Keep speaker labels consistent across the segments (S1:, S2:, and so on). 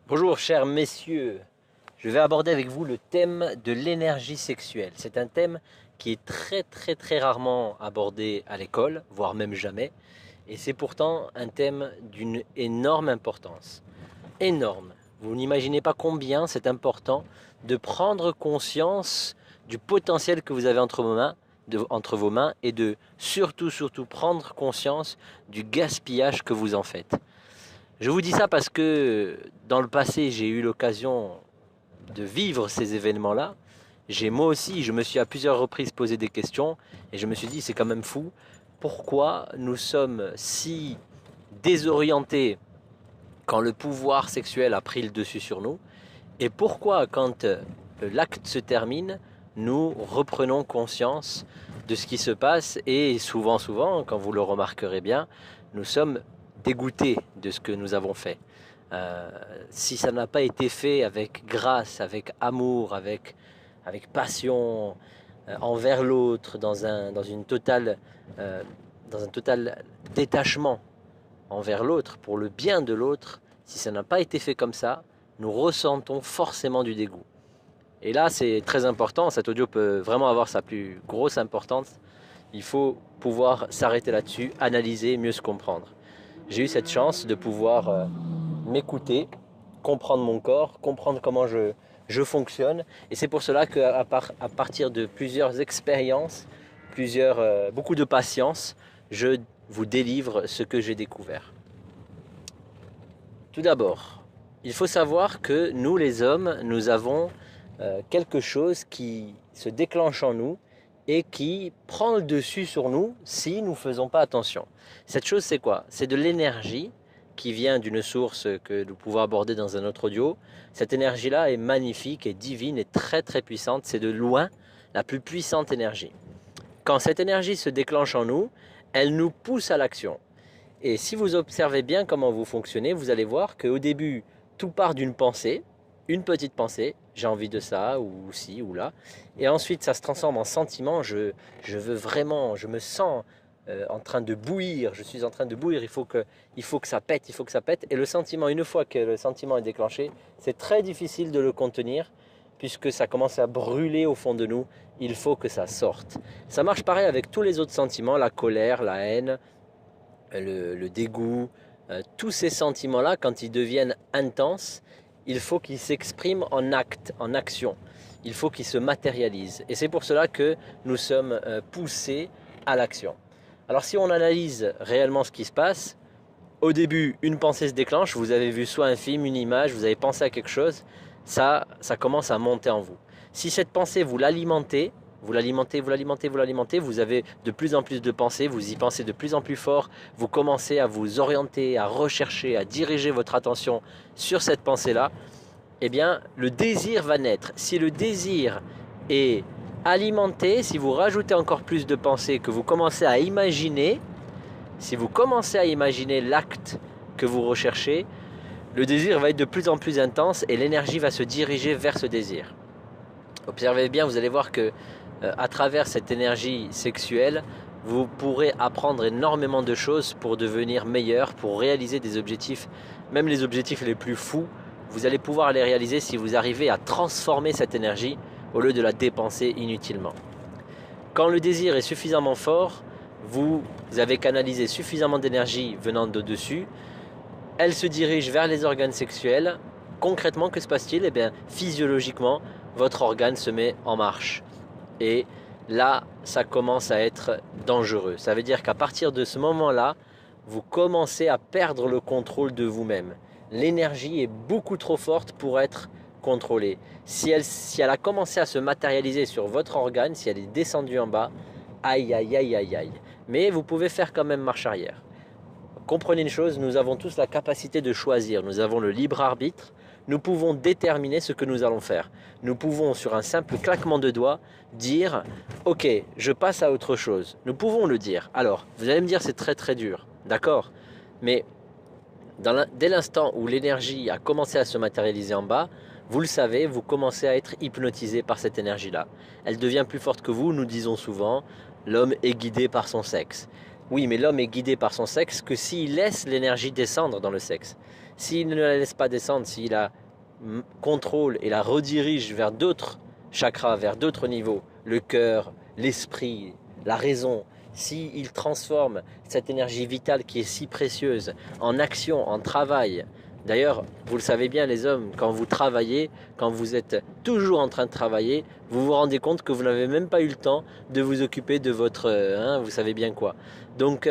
S1: Bonjour chers messieurs, je vais aborder avec vous le thème de l'énergie sexuelle. C'est un thème qui est très rarement abordé à l'école, voire même jamais, et c'est pourtant un thème d'une énorme importance. Énorme. Vous n'imaginez pas combien c'est important de prendre conscience du potentiel que vous avez entre vos mains et de surtout prendre conscience du gaspillage que vous en faites. Je vous dis ça parce que dans le passé, j'ai eu l'occasion de vivre ces événements-là. Moi aussi, je me suis à plusieurs reprises posé des questions et je me suis dit, c'est quand même fou. Pourquoi nous sommes si désorientés quand le pouvoir sexuel a pris le dessus sur nous? Et pourquoi, quand l'acte se termine, nous reprenons conscience de ce qui se passe et souvent, quand vous le remarquerez bien, nous sommes dégoûtés de ce que nous avons fait. Euh, Si ça n'a pas été fait avec grâce, avec amour, avec passion envers l'autre, euh, dans un total détachement envers l'autre, pour le bien de l'autre, si ça n'a pas été fait comme ça, nous ressentons forcément du dégoût. Et là, c'est très important, cet audio peut vraiment avoir sa plus grosse importance. Il faut pouvoir s'arrêter là-dessus, analyser, mieux se comprendre. J'ai eu cette chance de pouvoir m'écouter, comprendre mon corps, comprendre comment je fonctionne. Et c'est pour cela qu'à partir de plusieurs expériences, beaucoup de patience, je vous délivre ce que j'ai découvert. Tout d'abord, il faut savoir que nous les hommes, nous avons quelque chose qui se déclenche en nous et qui prend le dessus sur nous si nous ne faisons pas attention. Cette chose, c'est quoi? C'est de l'énergie qui vient d'une source que nous pouvons aborder dans un autre audio. Cette énergie-là est magnifique et divine et très puissante. C'est de loin la plus puissante énergie. Quand cette énergie se déclenche en nous, elle nous pousse à l'action. Et si vous observez bien comment vous fonctionnez, vous allez voir qu'au début, tout part d'une pensée, une petite pensée, j'ai envie de ça, ou ci, ou là. Et ensuite, ça se transforme en sentiment, je veux vraiment, je me sens en train de bouillir, je suis en train de bouillir, il faut que ça pète, il faut que ça pète. Et le sentiment, une fois que le sentiment est déclenché, c'est très difficile de le contenir, puisque ça commence à brûler au fond de nous, il faut que ça sorte. Ça marche pareil avec tous les autres sentiments, la colère, la haine, le dégoût, tous ces sentiments-là, quand ils deviennent intenses, il faut qu'ils s'expriment en acte, en action. Il faut qu'ils se matérialisent. Et c'est pour cela que nous sommes poussés à l'action. Alors si on analyse réellement ce qui se passe, au début, une pensée se déclenche, vous avez vu soit un film, une image, vous avez pensé à quelque chose, ça commence à monter en vous. Si cette pensée, vous l'alimentez, vous avez de plus en plus de pensées, vous y pensez de plus en plus fort, vous commencez à vous orienter, à rechercher, à diriger votre attention sur cette pensée-là, eh bien, le désir va naître. Si le désir est alimenté, si vous rajoutez encore plus de pensées, que vous commencez à imaginer, si vous commencez à imaginer l'acte que vous recherchez, le désir va être de plus en plus intense et l'énergie va se diriger vers ce désir. Observez bien, vous allez voir que à travers cette énergie sexuelle, vous pourrez apprendre énormément de choses pour devenir meilleur, pour réaliser des objectifs, même les objectifs les plus fous, vous allez pouvoir les réaliser si vous arrivez à transformer cette énergie au lieu de la dépenser inutilement. Quand le désir est suffisamment fort, vous avez canalisé suffisamment d'énergie venant d'au-dessus, elle se dirige vers les organes sexuels. Concrètement, que se passe-t-il? Eh bien, physiologiquement, votre organe se met en marche. Et là, ça commence à être dangereux. Ça veut dire qu'à partir de ce moment-là, vous commencez à perdre le contrôle de vous-même. L'énergie est beaucoup trop forte pour être contrôlée. Si elle a commencé à se matérialiser sur votre organe, si elle est descendue en bas, aïe. Mais vous pouvez faire quand même marche arrière. Comprenez une chose, nous avons tous la capacité de choisir, nous avons le libre arbitre, nous pouvons déterminer ce que nous allons faire. Nous pouvons, sur un simple claquement de doigts, dire « Ok, je passe à autre chose ». Nous pouvons le dire. Alors, vous allez me dire c'est très dur, d'accord, mais dès l'instant où l'énergie a commencé à se matérialiser en bas, vous le savez, vous commencez à être hypnotisé par cette énergie-là. Elle devient plus forte que vous, nous disons souvent, l'homme est guidé par son sexe. Oui, mais l'homme est guidé par son sexe que s'il laisse l'énergie descendre dans le sexe. S'il ne la laisse pas descendre, s'il la contrôle et la redirige vers d'autres chakras, vers d'autres niveaux, le cœur, l'esprit, la raison, s'il transforme cette énergie vitale qui est si précieuse en action, en travail. D'ailleurs, vous le savez bien les hommes, quand vous travaillez, quand vous êtes toujours en train de travailler, vous vous rendez compte que vous n'avez même pas eu le temps de vous occuper de votre, vous savez bien quoi. Donc,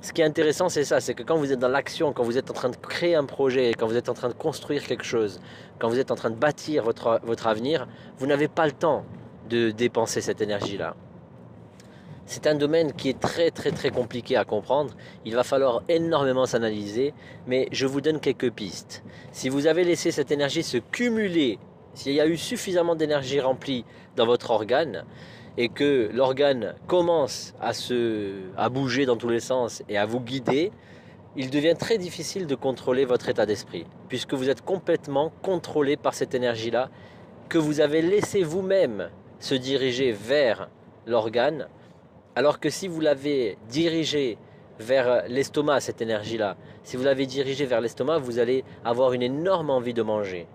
S1: ce qui est intéressant, c'est ça, c'est que quand vous êtes dans l'action, quand vous êtes en train de créer un projet, quand vous êtes en train de construire quelque chose, quand vous êtes en train de bâtir votre avenir, vous n'avez pas le temps de dépenser cette énergie-là. C'est un domaine qui est très très très compliqué à comprendre. Il va falloir énormément s'analyser, mais je vous donne quelques pistes. Si vous avez laissé cette énergie se cumuler, s'il y a eu suffisamment d'énergie remplie dans votre organe, et que l'organe commence à bouger dans tous les sens et à vous guider, il devient très difficile de contrôler votre état d'esprit, puisque vous êtes complètement contrôlé par cette énergie-là, que vous avez laissé vous-même se diriger vers l'organe, alors que si vous l'avez dirigé vers l'estomac, cette énergie-là, si vous l'avez dirigé vers l'estomac, vous allez avoir une énorme envie de manger.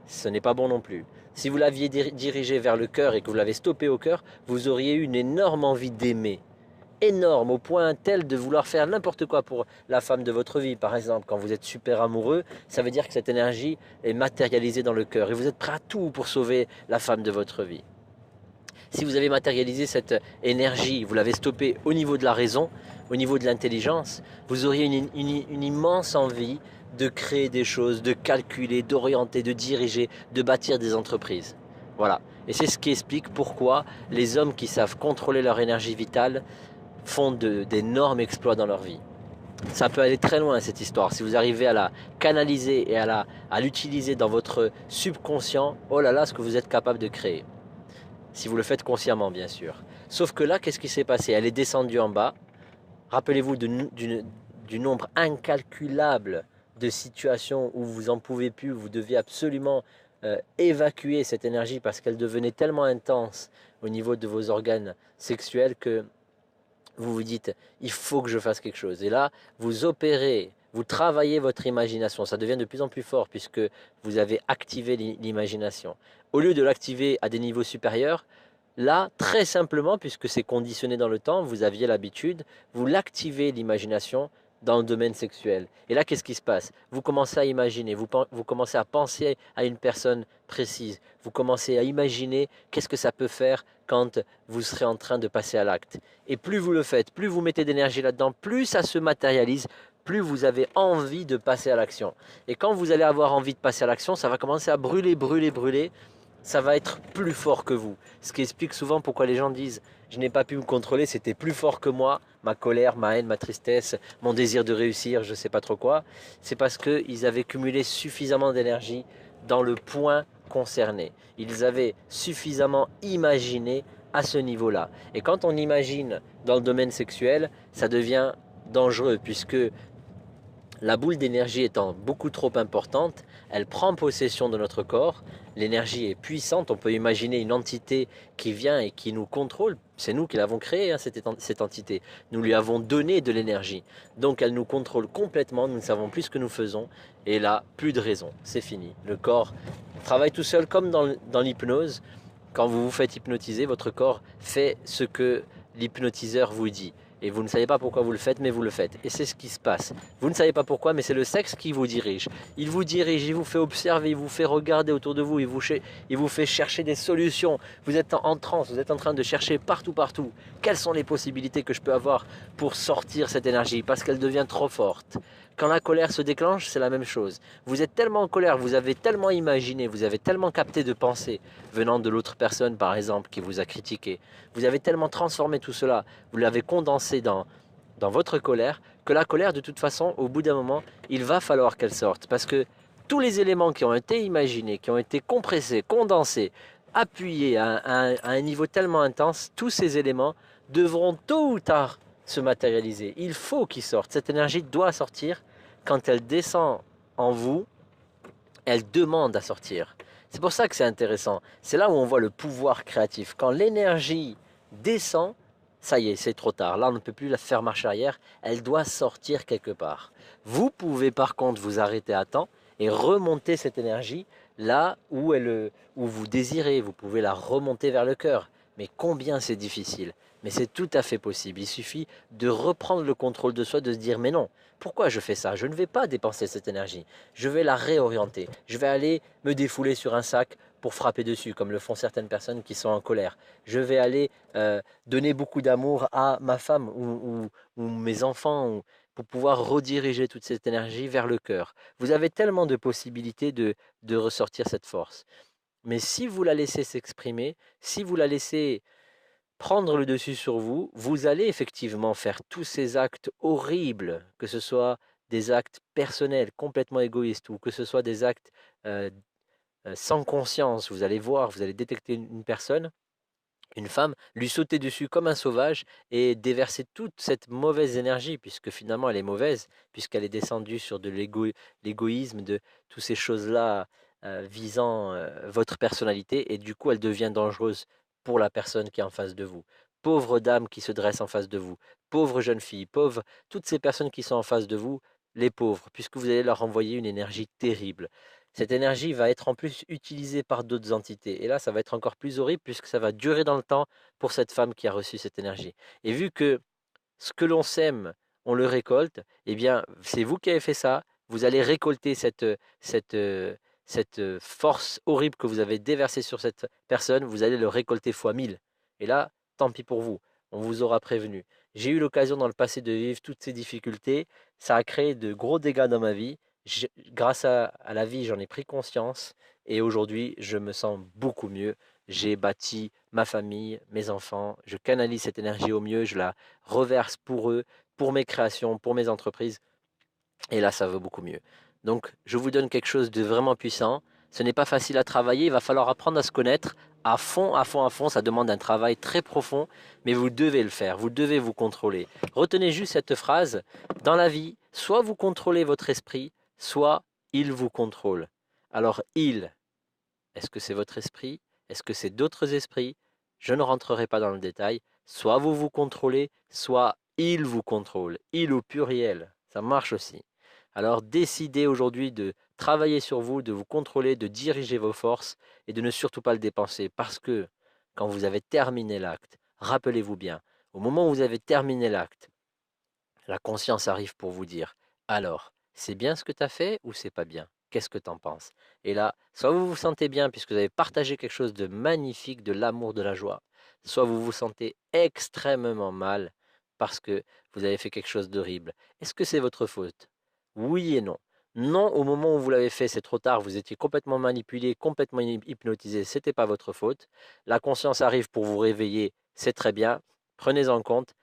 S1: Ce n'est pas bon non plus. Si vous l'aviez dirigé vers le cœur et que vous l'avez stoppé au cœur, vous auriez eu une énorme envie d'aimer. Énorme, au point tel de vouloir faire n'importe quoi pour la femme de votre vie. Par exemple, quand vous êtes super amoureux, ça veut dire que cette énergie est matérialisée dans le cœur et vous êtes prêt à tout pour sauver la femme de votre vie. Si vous avez matérialisé cette énergie, vous l'avez stoppée au niveau de la raison, au niveau de l'intelligence, vous auriez une immense envie de créer des choses, de calculer, d'orienter, de diriger, de bâtir des entreprises. Voilà. Et c'est ce qui explique pourquoi les hommes qui savent contrôler leur énergie vitale font d'énormes exploits dans leur vie. Ça peut aller très loin cette histoire. Si vous arrivez à la canaliser et à l'utiliser dans votre subconscient, oh là là, ce que vous êtes capable de créer. Si vous le faites consciemment, bien sûr. Sauf que là, qu'est-ce qui s'est passé? Elle est descendue en bas. Rappelez-vous du nombre incalculable de situations où vous en pouvez plus, vous deviez absolument évacuer cette énergie parce qu'elle devenait tellement intense au niveau de vos organes sexuels que vous vous dites, il faut que je fasse quelque chose. Et là, vous opérez, vous travaillez votre imagination. Ça devient de plus en plus fort puisque vous avez activé l'imagination. Au lieu de l'activer à des niveaux supérieurs, là, très simplement, puisque c'est conditionné dans le temps, vous aviez l'habitude, vous l'activez l'imagination dans le domaine sexuel. Et là, qu'est-ce qui se passe? Vous commencez à imaginer, vous commencez à penser à une personne précise, vous commencez à imaginer qu'est-ce que ça peut faire quand vous serez en train de passer à l'acte. Et plus vous le faites, plus vous mettez d'énergie là-dedans, plus ça se matérialise, plus vous avez envie de passer à l'action. Et quand vous allez avoir envie de passer à l'action, ça va commencer à brûler, brûler, brûler. Ça va être plus fort que vous. Ce qui explique souvent pourquoi les gens disent « je n'ai pas pu me contrôler, c'était plus fort que moi, ma colère, ma haine, ma tristesse, mon désir de réussir, je ne sais pas trop quoi ». C'est parce qu'ils avaient cumulé suffisamment d'énergie dans le point concerné. Ils avaient suffisamment imaginé à ce niveau-là. Et quand on imagine dans le domaine sexuel, ça devient dangereux puisque la boule d'énergie étant beaucoup trop importante, elle prend possession de notre corps. L'énergie est puissante, on peut imaginer une entité qui vient et qui nous contrôle. C'est nous qui l'avons créée, hein, cette entité. Nous lui avons donné de l'énergie. Donc elle nous contrôle complètement, nous ne savons plus ce que nous faisons. Et là, plus de raison, c'est fini. Le corps travaille tout seul comme dans l'hypnose. Quand vous vous faites hypnotiser, votre corps fait ce que l'hypnotiseur vous dit. Et vous ne savez pas pourquoi vous le faites, mais vous le faites. Et c'est ce qui se passe. Vous ne savez pas pourquoi, mais c'est le sexe qui vous dirige. Il vous dirige, il vous fait observer, il vous fait regarder autour de vous, il vous fait chercher des solutions. Vous êtes en transe, vous êtes en train de chercher partout, partout. Quelles sont les possibilités que je peux avoir pour sortir cette énergie, parce qu'elle devient trop forte. Quand la colère se déclenche, c'est la même chose. Vous êtes tellement en colère, vous avez tellement imaginé, vous avez tellement capté de pensées venant de l'autre personne, par exemple, qui vous a critiqué. Vous avez tellement transformé tout cela, vous l'avez condensé dans votre colère, que la colère, de toute façon, au bout d'un moment, il va falloir qu'elle sorte. Parce que tous les éléments qui ont été imaginés, qui ont été compressés, condensés, appuyés à un niveau tellement intense, tous ces éléments devront tôt ou tard se matérialiser. Il faut qu'ils sortent. Cette énergie doit sortir. Quand elle descend en vous, elle demande à sortir. C'est pour ça que c'est intéressant. C'est là où on voit le pouvoir créatif. Quand l'énergie descend, ça y est, c'est trop tard. Là, on ne peut plus la faire marche arrière. Elle doit sortir quelque part. Vous pouvez par contre vous arrêter à temps et remonter cette énergie là où vous désirez. Vous pouvez la remonter vers le cœur. Mais combien c'est difficile. Mais c'est tout à fait possible. Il suffit de reprendre le contrôle de soi, de se dire mais non, pourquoi je fais ça? Je ne vais pas dépenser cette énergie. Je vais la réorienter. Je vais aller me défouler sur un sac pour frapper dessus, comme le font certaines personnes qui sont en colère. Je vais aller donner beaucoup d'amour à ma femme ou mes enfants pour pouvoir rediriger toute cette énergie vers le cœur. Vous avez tellement de possibilités de ressortir cette force. Mais si vous la laissez s'exprimer, si vous la laissez prendre le dessus sur vous, vous allez effectivement faire tous ces actes horribles, que ce soit des actes personnels complètement égoïstes ou que ce soit des actes euh, sans conscience. Vous allez voir, vous allez détecter une personne, une femme, lui sauter dessus comme un sauvage et déverser toute cette mauvaise énergie, puisque finalement elle est mauvaise, puisqu'elle est descendue sur de l'égoïsme, de toutes ces choses-là visant votre personnalité, et du coup elle devient dangereuse pour la personne qui est en face de vous. Pauvre dame qui se dresse en face de vous, pauvre jeune fille, pauvre, toutes ces personnes qui sont en face de vous, les pauvres, puisque vous allez leur envoyer une énergie terrible. Cette énergie va être en plus utilisée par d'autres entités. Et là, ça va être encore plus horrible puisque ça va durer dans le temps pour cette femme qui a reçu cette énergie. Et vu que ce que l'on sème, on le récolte, eh bien, c'est vous qui avez fait ça. Vous allez récolter cette force horrible que vous avez déversée sur cette personne. Vous allez le récolter fois 1000. Et là, tant pis pour vous. On vous aura prévenu. J'ai eu l'occasion dans le passé de vivre toutes ces difficultés. Ça a créé de gros dégâts dans ma vie. Grâce à la vie, j'en ai pris conscience. Et aujourd'hui, je me sens beaucoup mieux. J'ai bâti ma famille, mes enfants. Je canalise cette énergie au mieux. Je la reverse pour eux, pour mes créations, pour mes entreprises. Et là, ça va beaucoup mieux. Donc, je vous donne quelque chose de vraiment puissant. Ce n'est pas facile à travailler. Il va falloir apprendre à se connaître à fond, à fond, à fond. Ça demande un travail très profond, mais vous devez le faire. Vous devez vous contrôler. Retenez juste cette phrase. Dans la vie, soit vous contrôlez votre esprit, soit il vous contrôle. Alors, il, est-ce que c'est votre esprit? Est-ce que c'est d'autres esprits? Je ne rentrerai pas dans le détail. Soit vous vous contrôlez, soit il vous contrôle. Il au pluriel. Ça marche aussi. Alors décidez aujourd'hui de travailler sur vous, de vous contrôler, de diriger vos forces et de ne surtout pas le dépenser. Parce que quand vous avez terminé l'acte, rappelez-vous bien, au moment où vous avez terminé l'acte, la conscience arrive pour vous dire, alors, c'est bien ce que tu as fait ou c'est pas bien? Qu'est-ce que tu en penses? Et là, soit vous vous sentez bien puisque vous avez partagé quelque chose de magnifique, de l'amour, de la joie, soit vous vous sentez extrêmement mal parce que vous avez fait quelque chose d'horrible. Est-ce que c'est votre faute? Oui et non. Non, au moment où vous l'avez fait, c'est trop tard, vous étiez complètement manipulé, complètement hypnotisé, c'était pas votre faute. La conscience arrive pour vous réveiller, c'est très bien, prenez en compte,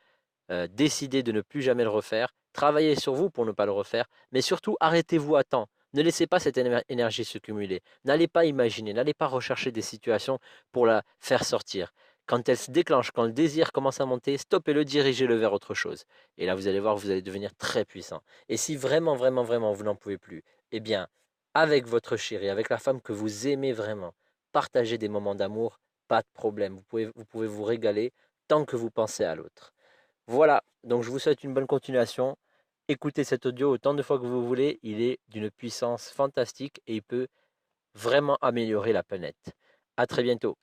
S1: décidez de ne plus jamais le refaire, travaillez sur vous pour ne pas le refaire, mais surtout arrêtez-vous à temps. Ne laissez pas cette énergie se cumuler. N'allez pas imaginer, n'allez pas rechercher des situations pour la faire sortir. Quand elle se déclenche, quand le désir commence à monter, stoppez-le, dirigez-le vers autre chose. Et là, vous allez voir, vous allez devenir très puissant. Et si vraiment, vraiment, vraiment, vous n'en pouvez plus, eh bien, avec votre chérie, avec la femme que vous aimez vraiment, partagez des moments d'amour, pas de problème. Vous pouvez vous régaler tant que vous pensez à l'autre. Voilà, donc je vous souhaite une bonne continuation. Écoutez cet audio autant de fois que vous voulez, il est d'une puissance fantastique et il peut vraiment améliorer la planète. À très bientôt.